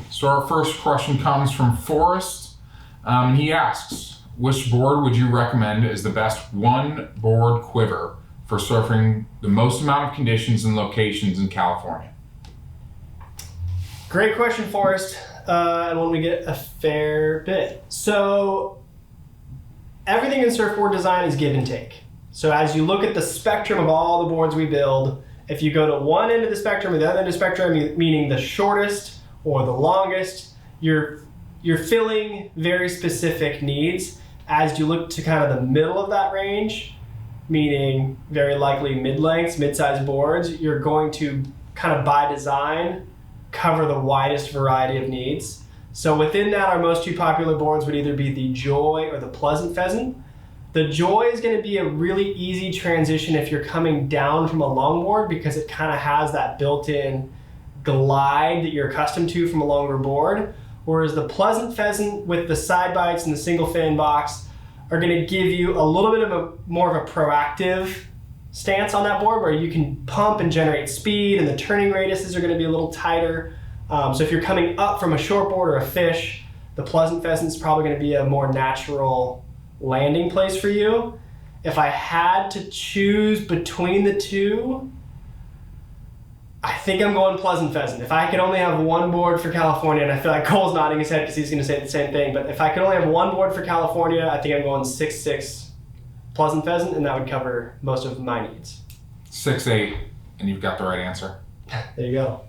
So our first question comes from Forrest. He asks, which board would you recommend as the best one-board quiver for surfing the most amount of conditions and locations in California? Great question, Forrest, and one we get a fair bit. So everything in surfboard design is give and take. So as you look at the spectrum of all the boards we build, if you go to one end of the spectrum or the other end of the spectrum, meaning the shortest or the longest, you're filling very specific needs. As you look to kind of the middle of that range, meaning very likely mid-lengths, mid-sized boards, you're going to kind of by design cover the widest variety of needs. So within that, our most two popular boards would either be the Joy or the Pleasant Pheasant. The Joy is going to be a really easy transition if you're coming down from a longboard because it kind of has that built-in glide that you're accustomed to from a longer board, whereas the Pleasant Pheasant with the side bites and the single fin box are going to give you a little bit of more of a proactive stance on that board where you can pump and generate speed, and the turning radiuses are going to be a little tighter. So if you're coming up from a short board or a fish, the Pleasant Pheasant is probably going to be a more natural landing place for you. If I had to choose between the two, I think I'm going Pleasant Pheasant. If I could only have one board for California, and I feel like Cole's nodding his head because he's going to say the same thing, but if I could only have one board for California, I think I'm going 6'6" Pleasant Pheasant, and that would cover most of my needs. 6'8", and you've got the right answer. There you go.